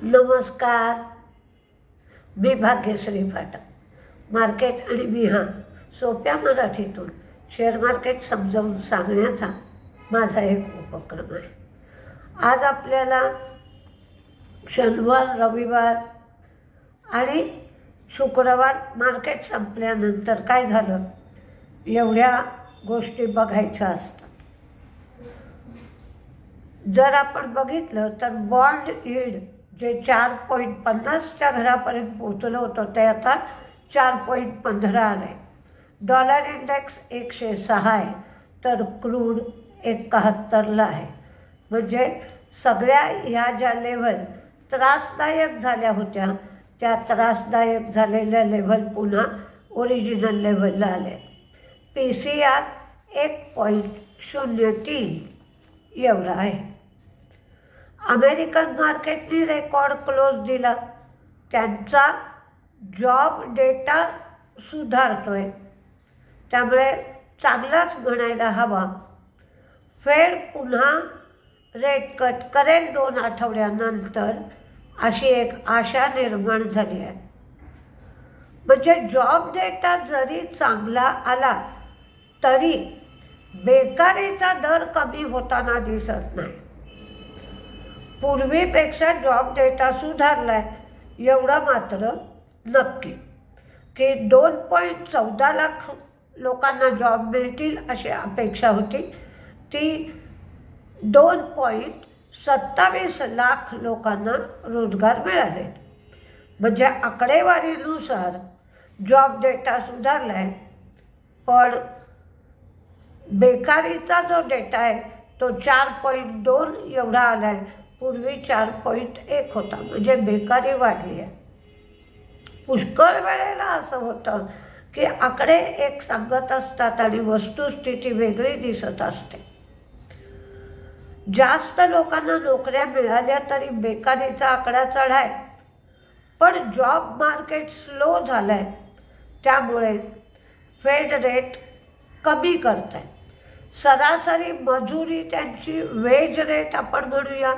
नमस्कार, मी भाग्यश्री फाटक। मार्केट आणि मी सोप्या मराठीतून शेअर मार्केट समजावून सांगण्याचा माझा एक उपक्रम आहे। आज आपल्याला शनिवार, रविवार आणि शुक्रवार मार्केट संपल्यानंतर काय झालं एवढ्या गोष्टी बघायच्या असतात। जर आपण बघितलं तर बॉन्ड यील्ड जे 4.50च्या घरापर्यंत पोहोचलं होतं ते आता 4.15 आलं आहे। डॉलर इंडेक्स 106 आहे, तर क्रूड 71ला आहे। म्हणजे सगळ्या ह्या ज्या लेव्हल त्रासदायक झाल्या होत्या त्या त्रासदायक झालेल्या लेव्हल पुन्हा ओरिजिनल लेव्हलला आले। PCR 1.03 एवढा आहे। अमेरिकन मार्केटने रेकॉर्ड क्लोज दिला, त्यांचा जॉब डेटा सुधारतोय, त्यामुळे चांगलाच म्हणायला हवा। फेड पुन्हा रेट कट करेल 2 आठवड्यानंतर अशी एक आशा निर्माण झाली आहे। म्हणजे जॉब डेटा जरी चांगला आला तरी बेकारीचा दर कमी होताना दिसत नाही। पूर्वीपेक्षा जॉब डेटा सुधारला आहे एवढं मात्र नक्की की 2.14 लाख लोकांना जॉब मिळतील अशी अपेक्षा होती, ती 2.27 लाख लोकांना रोजगार मिळाले। म्हणजे आकडेवारीनुसार जॉब डेटा सुधारला आहे, पण बेकारीचा जो डेटा आहे तो 4.2 एवढा आला आहे, पूर्वी 4.1 होता। म्हणजे बेकारी वाढली आहे। पुष्कळ वेळेला असं होतं की आकडे एक सांगत असतात आणि वस्तुस्थिती वेगळी दिसत असते। जास्त लोकांना नोकऱ्या मिळाल्या तरी बेकारीचा आकडा चढाय, पण जॉब मार्केट स्लो झालं आहे, त्यामुळे फेड रेट कमी करत आहे। सरासरी मजुरी त्यांची वेज रेट आपण म्हणूया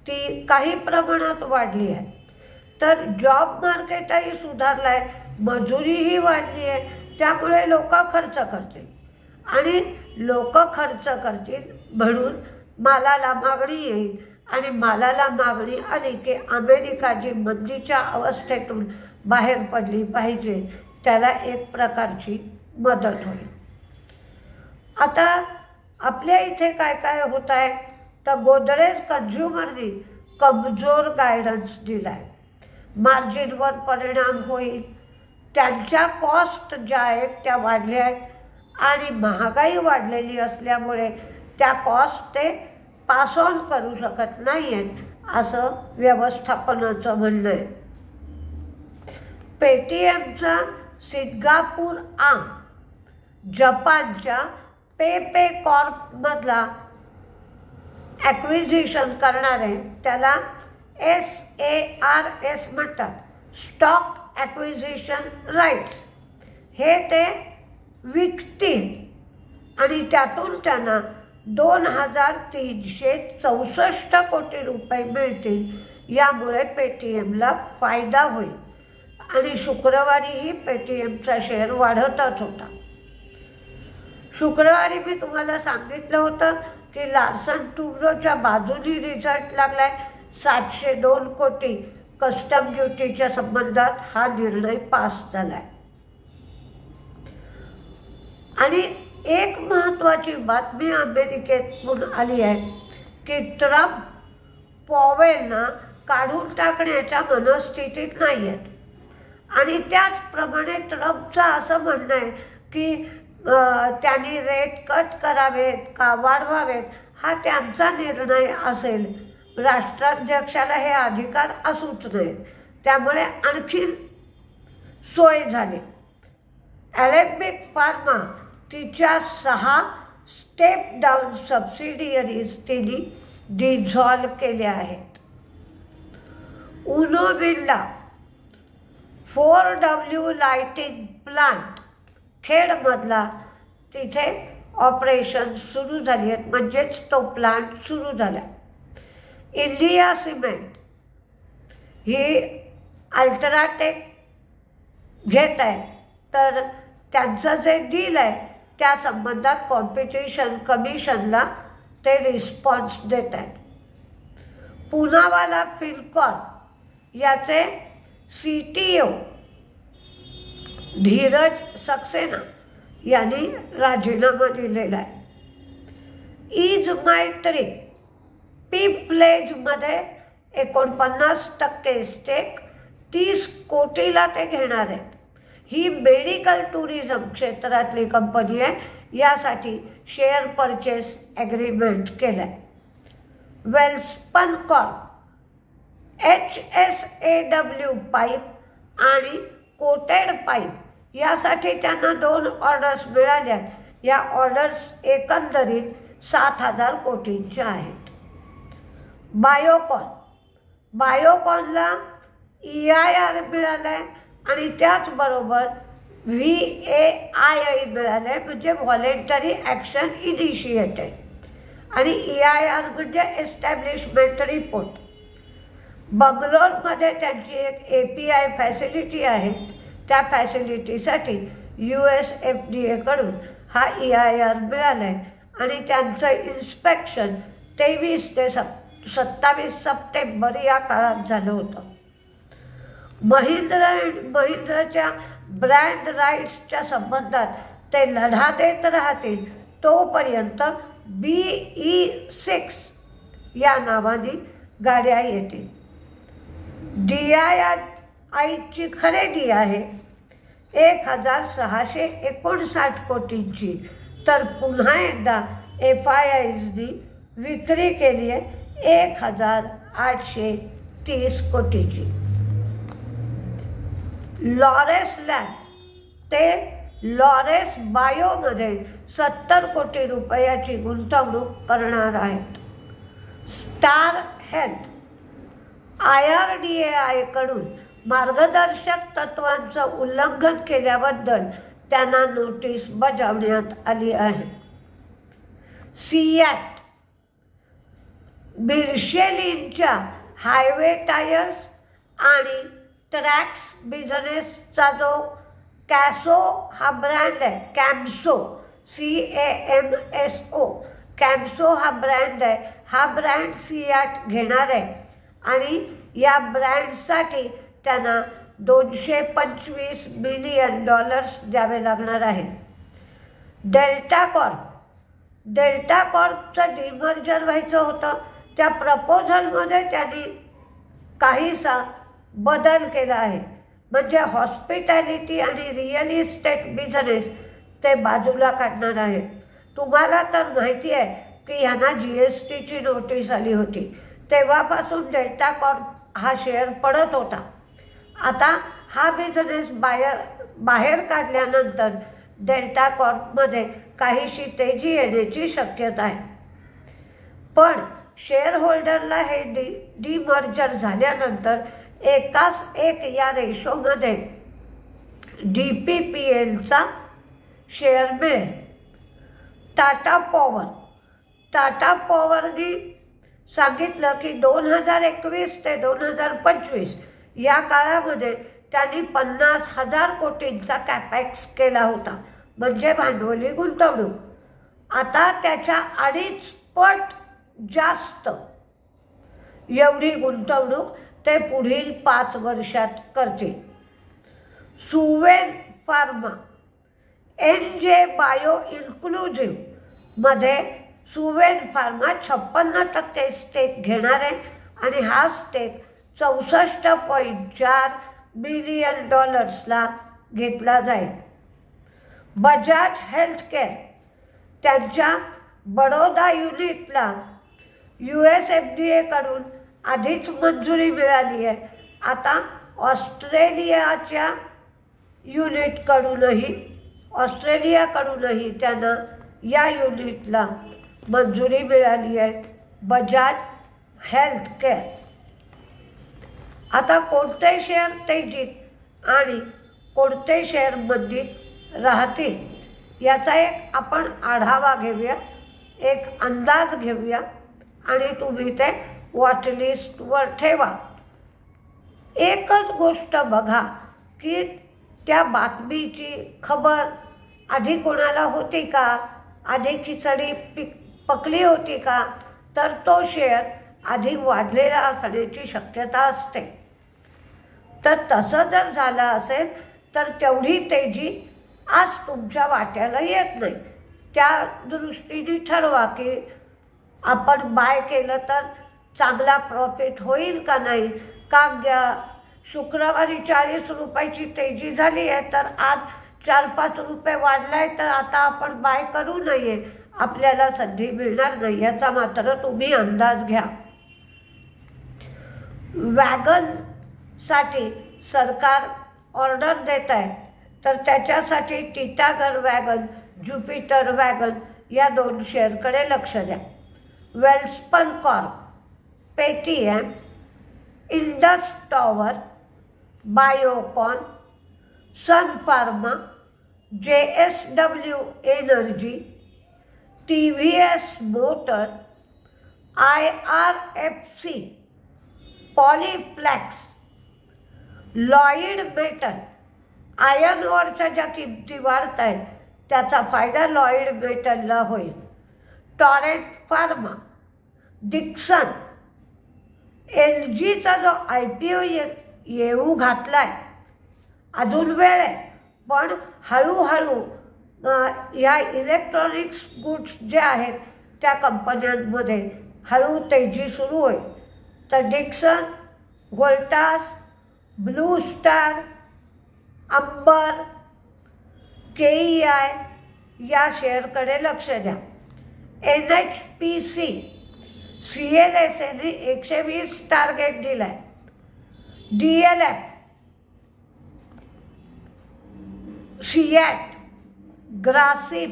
ती काही प्रमाणात वाढली आहे, तर जॉब मार्केटही सुधारलं आहे, मजुरीही वाढली आहे, त्यामुळे लोक खर्च करतील आणि लोक खर्च करतील म्हणून मालाला मागणी येईल आणि मालाला मागणी आली की अमेरिका जी मंदीच्या अवस्थेतून बाहेर पडली पाहिजे त्याला एक प्रकारची मदत होईल। आता आपल्या इथे काय काय होत आहे तर गोदरेज कंझ्युमरनी कमजोर गायडन्स दिला आहे। मार्जिनवर परिणाम होईल, त्यांच्या कॉस्ट ज्या आहेत त्या वाढल्या आहेत आणि महागाई वाढलेली असल्यामुळे त्या कॉस्ट ते पास ऑन करू शकत नाही आहेत असं व्यवस्थापनाचं म्हणणं आहे। पेटीएमचा सिंगापूर आर्म जपानच्या पेपे कॉर्पमधला ॲक्विजिशन करणार आहे, त्याला SARS म्हणतात, स्टॉक ॲक्विजिशन राईट्स। हे ते विकतील आणि त्यातून त्यांना 2,364 कोटी रुपये मिळतील। यामुळे पेटीएमला फायदा होईल आणि शुक्रवारीही पेटीएमचा शेअर वाढतच होता। शुक्रवारी मी तुम्हाला सांगितलं होतं की लार्सन टुब्रोच्या बाजूनी रिझल्ट लागलाय, 702 कोटी कस्टम ड्युटीच्या संबंधात हा निर्णय पास झालाय। आणि एक महत्त्वाची बातमी अमेरिकेतून आली आहे की ट्रम्प पॉवेलना काढून टाकण्याच्या मनस्थितीत नाही आहेत आणि त्याचप्रमाणे ट्रम्पचं असं म्हणणं आहे की त्यांनी रेट कट करावेत का वाढवावेत हा त्यांचा निर्णय असेल, राष्ट्राध्यक्षाला हे अधिकार असूच नयेत, त्यामुळे आणखी सोय झाली। ॲलेम्बिक फार्मा तिच्या 6 स्टेप डाऊन सबसिडियरीज तिने डिझॉल्व केल्या आहेत। उनो बिर्ला 4W लाइटिंग प्लांट खेडमधला तिथे ऑपरेशन सुरू झाली आहेत, म्हणजेच तो प्लांट सुरू झाला। इंडिया सिमेंट ही अल्ट्राटेक घेत आहे, तर त्यांचं जे डील आहे त्या संबंधात कॉम्पिटिशन कमिशनला ते रिस्पॉन्स देत आहेत. पुनावाला फिनकॉर्प याचे CTO धीरज सक्सेना यांनी राजीनामा दिलेला आहे. इज माय ट्रिप पीप्लेजमध्ये 49% स्टेक 30 कोटीला ते घेणार आहेत. ही मेडिकल टुरिझम क्षेत्रातली कंपनी आहे. यासाठी शेअर परचेस ॲग्रीमेंट केलं आहे. वेल्स्पन कॉर्प HSAW पाईप आणि कोटेड पाईप यासाठी त्यांना 2 ऑर्डर्स मिळाल्या. या ऑर्डर्स एकंदरीत 7,000 कोटींच्या आहेत. बायोकॉनला EIR मिळालं आहे आणि त्याचबरोबर VAII मिळालं आहे, म्हणजे व्हॉलेंटरी ॲक्शन इनिशिएटेड, आणि EIR म्हणजे एस्टॅब्लिशमेंट रिपोर्ट. बंगलोरमध्ये त्यांची एक API फॅसिलिटी आहे. त्या फॅसिलिटीसाठी USFDA कडून हा EIR मिळाला आहे आणि त्यांचं इन्स्पेक्शन 23 ते 27 सप्टेंबर या काळात झालं होतं. महिंद्राच्या ब्रँड राईट्सच्या संबंधात ते लढा देत राहतील तोपर्यंत BE6 या नावाने गाड्या येतील. DIIची खरेदी आहे 1,659 कोटींची, तर पुन्हा एकदा FIIsनी विक्री केली आहे 1,830 कोटीची. लॉरेस लॅब ते लॉरेस बायोमध्ये 70 कोटी रुपयाची गुंतवणूक करणार आहेत. स्टार हेल्थ IRDAI कडून मार्गदर्शक तत्वांचं उल्लंघन केल्याबद्दल त्यांना नोटीस बजावण्यात आली आहे. सिॲट मिशेलिनच्या हायवे टायर्स आणि ट्रॅक्स बिझनेसचा जो कॅसो हा ब्रँड आहे, कॅम्सो CAMSO कॅम्सो हा ब्रँड आहे. हा ब्रँड सिॲट घेणार आहे आणि या ब्रँडसाठी त्यांना $225 मिलियन द्यावे लागणार आहे. डेल्टा कॉर्पचं डिमर्जर व्हायचं होतं. त्या प्रपोजलमध्ये त्यांनी काहीसा बदल केला आहे, म्हणजे हॉस्पिटॅलिटी आणि रिअल इस्टेट बिझनेस ते बाजूला काढणार आहे. तुम्हाला तर माहिती आहे की ह्यांना GSTची नोटीस आली होती. तेव्हापासून डेल्टा कॉर्प हा शेअर पडत होता. आता हा बिझनेस बाहेर काढल्यानंतर डेल्टा कॉर्पमध्ये काहीशी तेजी येण्याची शक्यता आहे. पण शेअर होल्डरला हे डिमर्जर झाल्यानंतर एकास एक या रेशोमध्ये DPPLचा शेअर मिळेल. टाटा पॉवरनी सांगितलं की 2021 ते 2025 या काळामध्ये त्यांनी 50,000 कोटींचा कॅपॅक्स केला होता, म्हणजे भांडवली गुंतवणूक. आता त्याच्या 2.5 पट जास्त एवढी गुंतवणूक ते पुढील 5 वर्षात करतील. सुवेन फार्मा NJ बायो इन्क्लुझिव्हमध्ये सुवेन फार्मा 56% स्टेक घेणार आहे आणि हा स्टेक $64.4 मिलियन घेतला जाईल. बजाज हेल्थकेअर त्यांच्या बडोदा युनिटला USFDA कडून आधीच मंजुरी मिळाली आहे. आता ऑस्ट्रेलियाच्या ऑस्ट्रेलियाकडूनही त्यांना या युनिटला मंजुरी मिळाली आहे. बजाज हेल्थकेअर. आता कोणते शेअर तेजीत आणि कोणते शेअर मंदीत राहतील याचा एक आपण आढावा घेऊया, एक अंदाज घेऊया आणि तुम्ही ते वॉचलिस्टवर ठेवा. एकच गोष्ट बघा की त्या बातमीची खबर आधी कोणाला होती का, आधी खिचडी पकली होती का, तर तो शेअर आधी वाढलेला असण्याची शक्यता असते. तर तसं जर झालं असेल तर तेवढी तेजी आज तुमच्या वाट्याला येत नाही. त्या दृष्टीने ठरवा की आपण बाय केलं तर चांगला प्रॉफिट होईल का नाही. का शुक्रवारी 40 रुपयाची तेजी झाली आहे तर आज 4-5 रुपये वाढला आहे तर आता आपण बाय करू नये, आपल्याला संधी मिळणार नाही याचा मात्र तुम्ही अंदाज घ्या. वॅगनसाठी सरकार ऑर्डर देत आहे तर त्याच्यासाठी टिटागन वॅगन, ज्युपिटर वॅगन या 2 शेअरकडे लक्ष द्या. Welspun corp, Paytm, Indus tower, Biocon, sun pharma, JSW energy, TVS motor, IRFC, Polyplex, Lloyd metal. Iron ओरच्या ज्या किमती वाढत आहेत त्याचा फायदा लॉईड मेटलला होईल. टॉरेंट फार्मा, डिक्सन, LGचा जो IPO येऊ घातला आहे, अजून वेळ आहे पण हळूहळू या इलेक्ट्रॉनिक्स गुड्स जे आहेत त्या कंपन्यांमध्ये हळू तेजी सुरू होईल. तर Dixon, Voltas, Blue Star, Amber, KEI या शेअरकडे लक्ष द्या. NHPC, CLSAने 120 टार्गेट दिला आहे. DLF, CEAT, Grasim,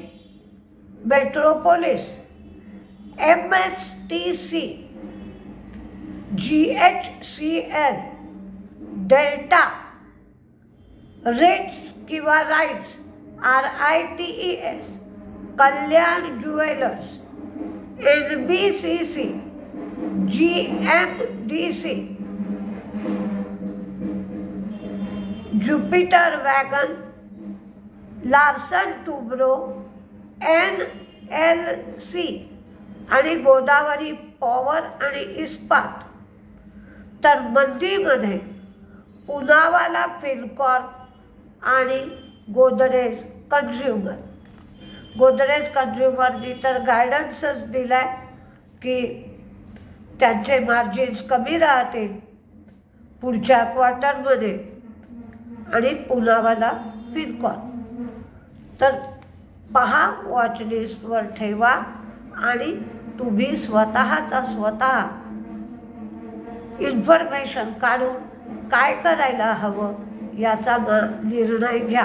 Metropolis, MSTC, GHCL, Delta, RITES किंवा RITES, RITES, Kalyan jewellers, NBCC, GMDC, Jupiter wagon, Larsen Toubro, NLC आणि गोदावरी पॉवर आणि इस्पात. तर मंदीमध्ये पुनावाला फिनकॉर्प आणि गोदरेज कन्झ्युमर. गोदरेज कन्झ्युमरनी तर गायडन्सच दिला आहे की त्यांचे मार्जिन्स कमी राहतील पुढच्या क्वार्टरमध्ये. आणि पुनावाला फिनकॉर्प तर पहा, वॉच लिस्टवर ठेवा आणि तुम्ही स्वतः इन्फॉर्मेशन काढून काय करायला हवं याचा निर्णय घ्या.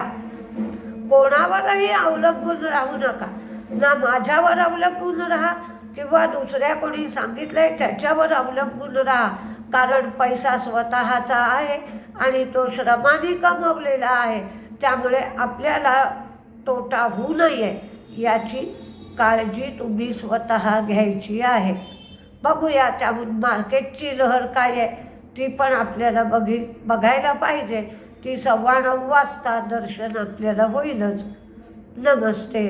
कोणावरही अवलंबून राहू नका. ना माझ्यावर अवलंबून राहा किंवा दुसऱ्या कोणी सांगितलंय त्याच्यावर अवलंबून राहा. कारण पैसा स्वतःचा आहे आणि तो श्रमाने कमवलेला आहे. त्यामुळे आपल्याला तोटा होऊ नये याची काळजी तुम्ही स्वतः घ्यायची आहे. बघूया त्याहून मार्केटची लहर काय आहे ती पण आपल्याला बघायला पाहिजे. ती 9:15 वाजता दर्शन आपल्याला होईलच. नमस्ते.